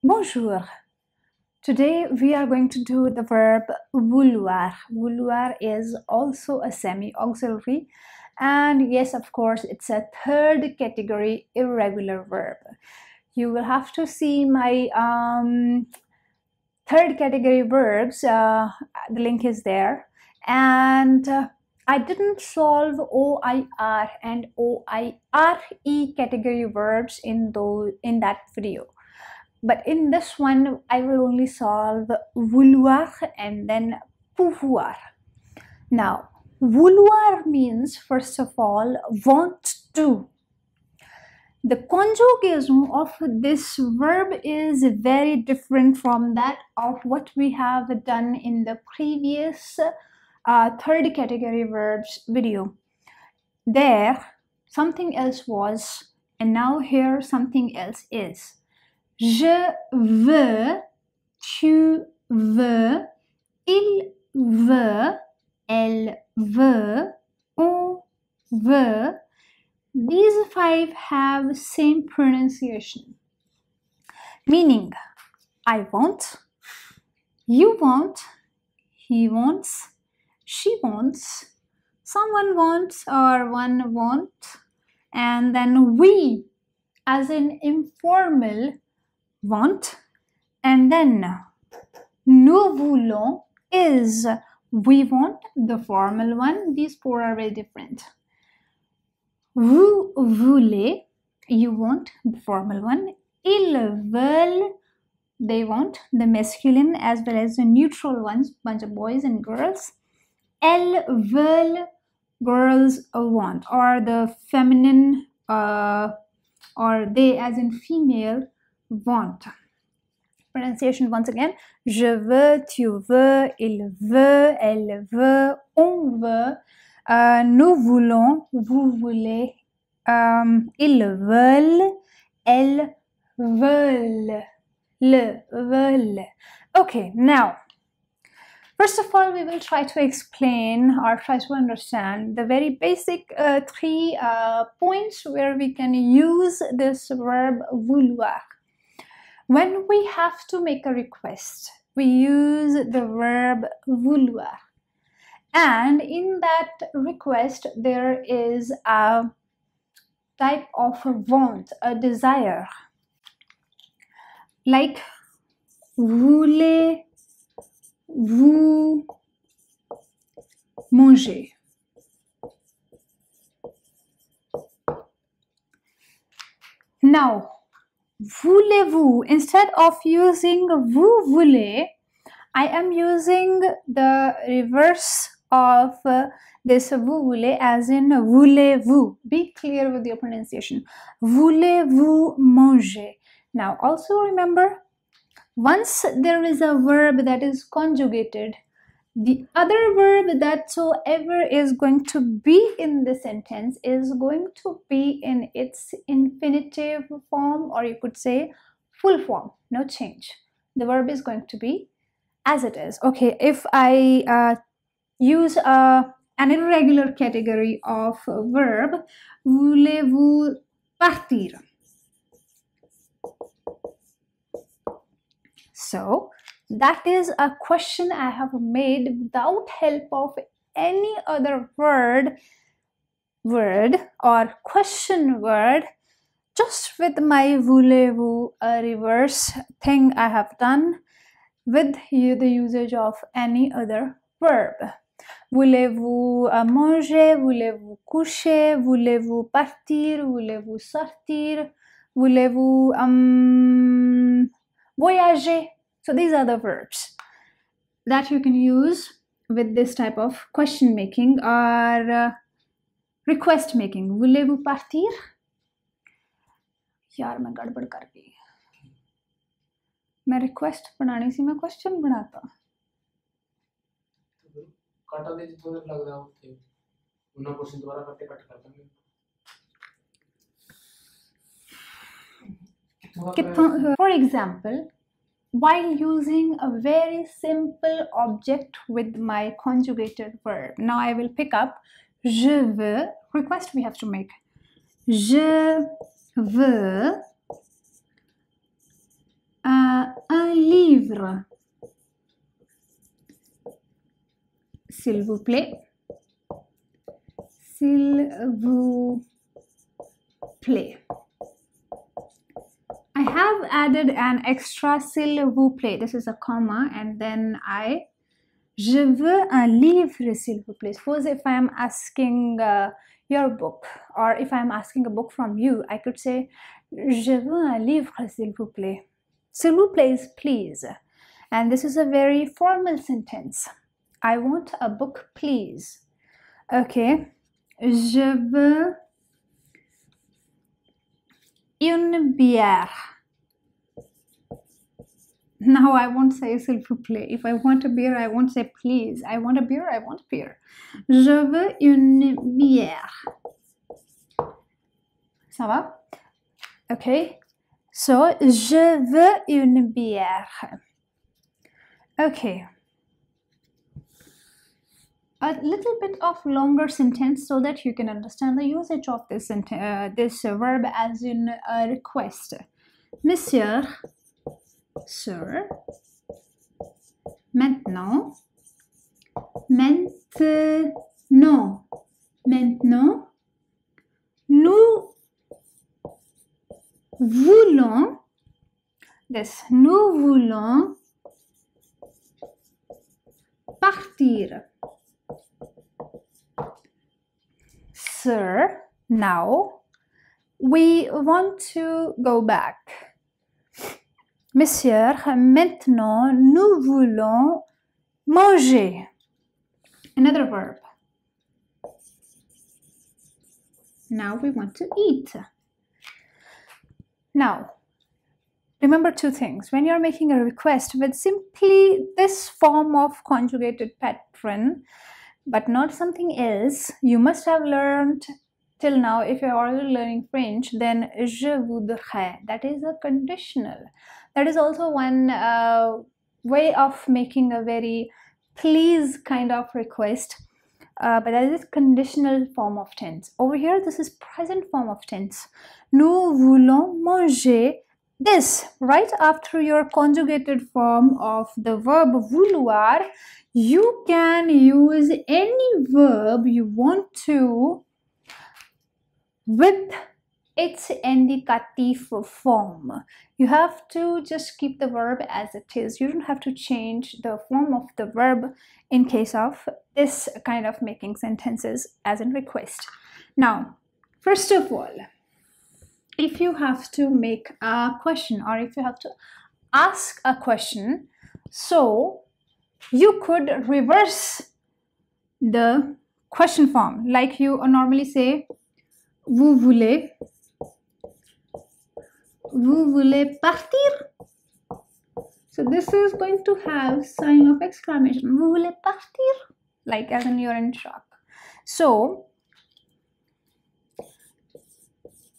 Bonjour. Today we are going to do the verb vouloir. Vouloir is also a semi-auxiliary, and yes, of course, it's a third category irregular verb. You will have to see my third category verbs. The link is there, and I didn't solve OIR and OIRE category verbs in that video. But in this one, I will only solve vouloir and then pouvoir. Now, vouloir means, first of all, want to. The conjugaison of this verb is very different from that of what we have done in the previous third category verbs video. There, something else was, and now here something else is. Je veux, tu veux, il veut, elle veut, on veut. These five have same pronunciation. Meaning, I want, you want, he wants, she wants, someone wants or one wants, and then we, as in informal, want, and then nous voulons is we want, the formal one. These four are very different. Vous voulez, you want, the formal one. Ils veulent, they want, the masculine as well as the neutral ones, bunch of boys and girls. Elles veulent, girls want, or the feminine or they as in female want. Pronunciation once again. Je veux, tu veux, il veut, elle veut, on veut, nous voulons, vous voulez, ils veulent, elles veulent, le veulent. Okay, now, first of all, we will try to explain or try to understand the very basic three points where we can use this verb vouloir. When we have to make a request, we use the verb vouloir. And in that request, there is a type of want, a desire. Like, voulez-vous manger? Now, voulez-vous, instead of using vous voulez, I am using the reverse of this vous voulez as in voulez-vous. Be clear with your pronunciation. Voulez-vous manger? Now also remember, once there is a verb that is conjugated, the other verb that soever is going to be in the sentence is going to be in its infinitive form, or you could say full form, no change. The verb is going to be as it is. Okay, if I use an irregular category of verb, voulez-vous partir? So that is a question I have made without help of any other word or question word, just with my voulez-vous, a reverse thing I have done with the usage of any other verb. Voulez-vous manger? Voulez-vous coucher? Voulez-vous partir? Voulez-vous sortir? Voulez-vous voyager? So these are the verbs that you can use with this type of question making or request making. Voulez-vous partir? यार मैं गड़बड़ कर गई, मैं request बनानी सी, मैं question बनाता. काटा दे तो लग रहा होते 19% दोबारा करते कट करता मैं. For example, while using a very simple object with my conjugated verb. Now I will pick up je veux, request we have to make. Je veux un livre, s'il vous plaît. S'il vous plaît. I have added an extra s'il vous plaît. This is a comma, and then je veux un livre, s'il vous plaît. Suppose if I am asking your book, or if I am asking a book from you, I could say, je veux un livre, s'il vous plaît. S'il vous plaît is please. And this is a very formal sentence. I want a book, please. Okay. Je veux une bière. Now I won't say s'il vous plaît. If I want a beer, I won't say please. I want a beer, I want a beer. Je veux une bière. Ça va? Okay. So, je veux une bière. Okay. A little bit of longer sentence so that you can understand the usage of this verb as in a request. Monsieur, sir, maintenant, nous voulons, nous voulons partir. Sir, now we want to go back. Monsieur, maintenant nous voulons manger. Another verb. Now we want to eat. Now, remember two things. When you're making a request with simply this form of conjugated pattern, but not something else, you must have learned till now, if you're already learning French, then je voudrais. That is a conditional. That is also one way of making a very please kind of request. But that is conditional form of tense. Over here, this is present form of tense. Nous voulons manger this. Right after your conjugated form of the verb vouloir, you can use any verb you want to with its indicative form. You have to just keep the verb as it is. You don't have to change the form of the verb in case of this kind of making sentences as in request. Now, first of all, if you have to make a question or if you have to ask a question, so you could reverse the question form. Like you normally say, vous voulez partir? So this is going to have sign of exclamation. Vous voulez partir? Like as in you're in shock. So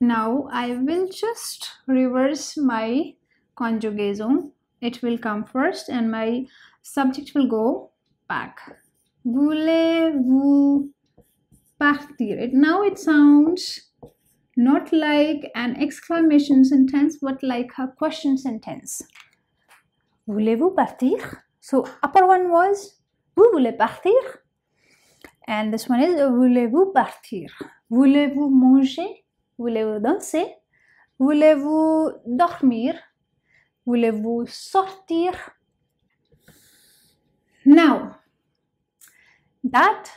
now I will just reverse my conjugaison. It will come first and my subject will go back. Voulez-vous partir? Now it sounds not like an exclamation sentence but like a question sentence. Voulez-vous partir? So upper one was vous voulez partir, and this one is voulez-vous partir? Voulez-vous manger? Voulez-vous danser? Voulez-vous dormir? Voulez-vous sortir? Now, that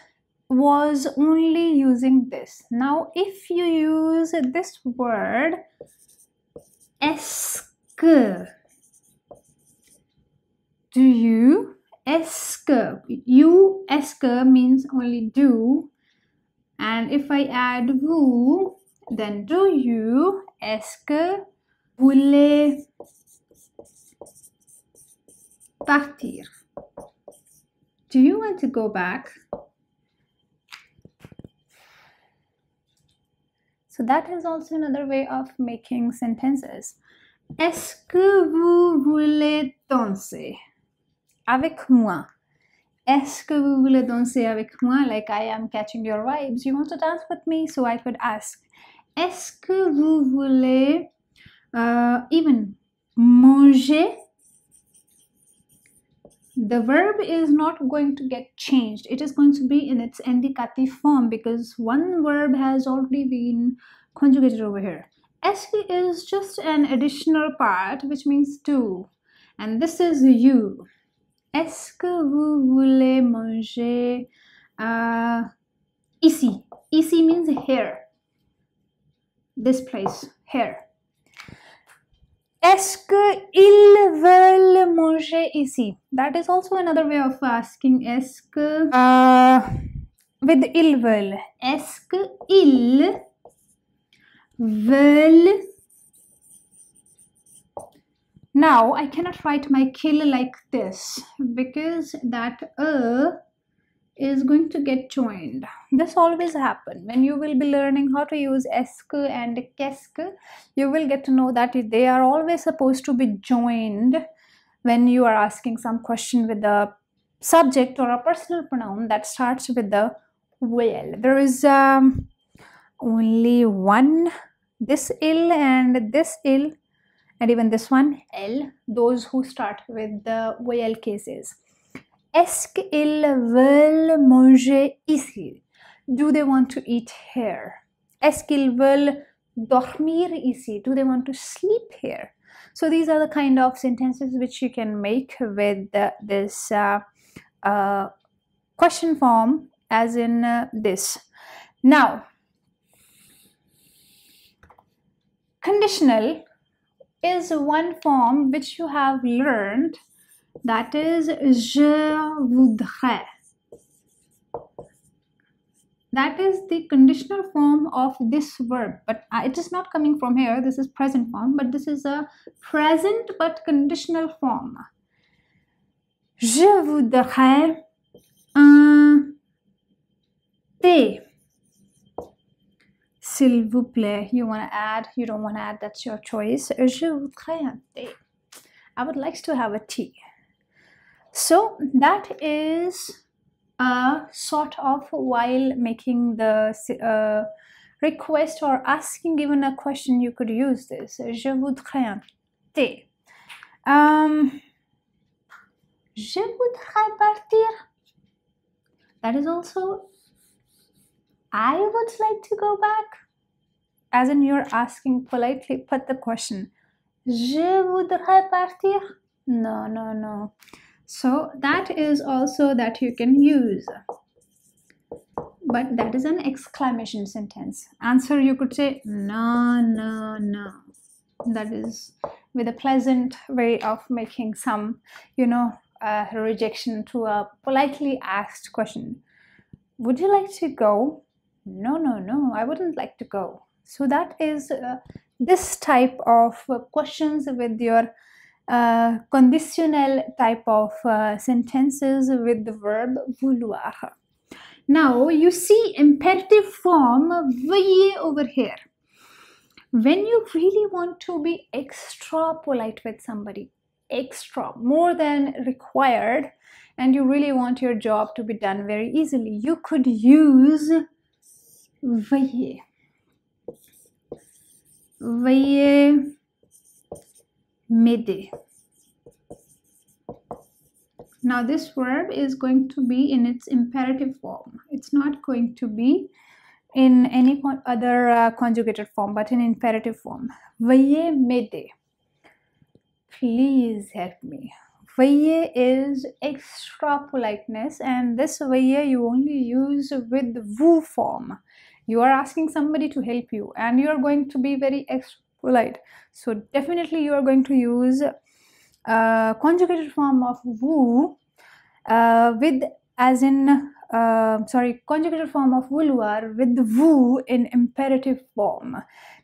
was only using this. Now, if you use this word, est-ce que, do you, est-ce que, you, est-ce que means only do, and if I add vous, then do you, est-ce que voulez partir? Do you want to go back? So that is also another way of making sentences. Est-ce que vous voulez danser avec moi? Est-ce que vous voulez danser avec moi? Like I am catching your vibes. You want to dance with me? So I could ask, est-ce que vous voulez even manger the verb is not going to get changed. It is going to be in its indicative form because one verb has already been conjugated over here. Est-ce is just an additional part, which means do, and this is you. Est-ce que vous voulez manger ici? Ici means here. This place, here. Est-ce qu'ils veulent manger ici? That is also another way of asking. Est-ce que with ils veulent. Est-ce qu'ils veulent? Now I cannot write my kill like this because that is going to get joined. This always happens when you will be learning how to use est-ce and qu'est-ce que. You will get to know that they are always supposed to be joined when you are asking some question with the subject or a personal pronoun that starts with the well. There is only one, this il and this il, and even this one L, those who start with the well cases. Est-ce qu'ils veulent manger ici? Do they want to eat here? Est-ce qu'ils veulent dormir ici? Do they want to sleep here? So these are the kind of sentences which you can make with this question form, as in this. Now, conditional is one form which you have learned, that is je voudrais. That is the conditional form of this verb, but it is not coming from here. This is present form, but this is a present but conditional form. Je voudrais un thé. S'il vous plaît. You want to add, you don't want to add, that's your choice. Je voudrais un thé. I would like to have a tea. So that is a sort of while making the request or asking even a question, you could use this. Je voudrais un thé. Je voudrais partir. That is also, I would like to go back. As in you're asking politely, put the question. Je voudrais partir. No, no, no. So that is also that you can use. But that is an exclamation sentence. Answer, you could say no, no, no. That is with a pleasant way of making some, rejection to a politely asked question. Would you like to go? No, no, no, I wouldn't like to go. So that is this type of questions with your conditional type of sentences with the verb vouloir. Now you see imperative form veuillez over here. When you really want to be extra polite with somebody, extra, more than required, and you really want your job to be done very easily, you could use veuillez. Veuillez m'aider. Now this verb is going to be in its imperative form. It's not going to be in any other conjugated form, but in imperative form. Veuillez m'aider. Please help me. Veuillez is extra politeness, and this veuillez you only use with vous form. You are asking somebody to help you and you are going to be very extra polite. So definitely you are going to use conjugated form of vous with, as in, conjugated form of vouloir with vous in imperative form.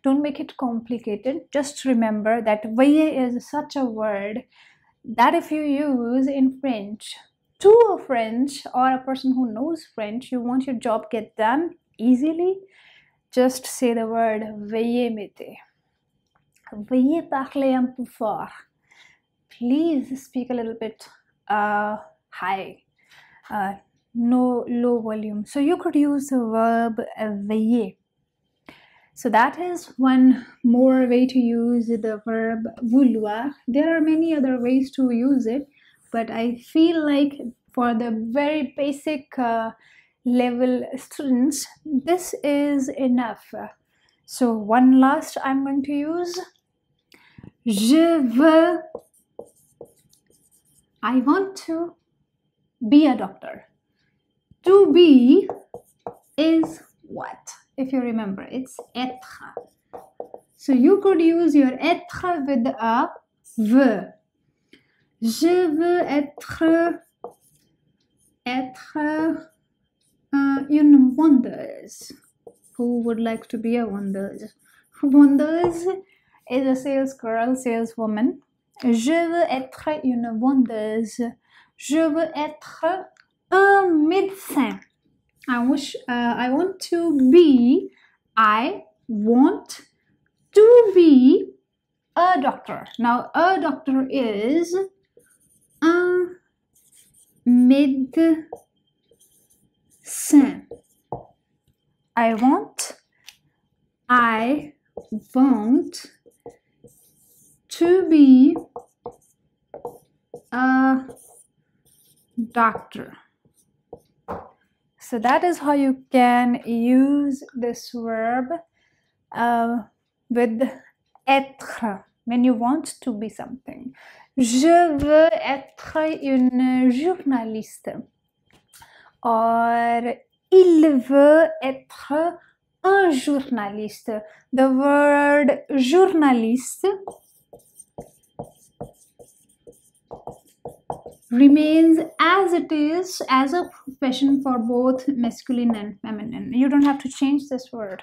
Don't make it complicated. Just remember that veuillez is such a word that if you use in French to a French or a person who knows French, you want your job get done easily, just say the word veuillez m'aider. Veuillez parler un peu fort. Please speak a little bit high, no low volume. So you could use the verb veiller. So that is one more way to use the verb vouloir. There are many other ways to use it, but I feel like for the very basic level students, this is enough. So one last I'm going to use. Je veux, I want to be a doctor. To be is what? If you remember, it's être. So you could use your être with a veut. Je veux être une vendeuse. Who would like to be a vendeuse? Vendeuse is a sales girl, saleswoman. Je veux être une vendeuse. Je veux être un médecin. I want to be a doctor. Now, a doctor is un médecin. I want to be a doctor. So that is how you can use this verb with être when you want to be something. Je veux être une journaliste. Or il veut être un journaliste. The word journaliste remains as it is as a profession for both masculine and feminine. You don't have to change this word.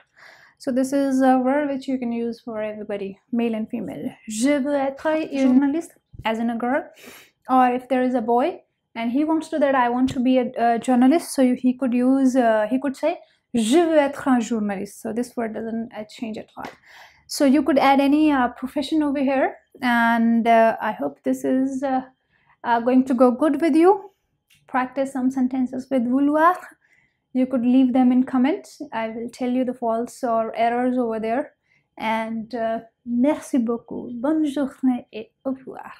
So this is a word which you can use for everybody, male and female. Je veux être une journaliste, as in a girl. Or if there is a boy and he wants to that, I want to be a journalist, so he could use, he could say, je veux être un journaliste. So this word doesn't change at all. So you could add any profession over here, and I hope this is going to go good with you. Practice some sentences with vouloir. You could leave them in comments. I will tell you the faults or errors over there. And merci beaucoup. Bonne journée et au revoir.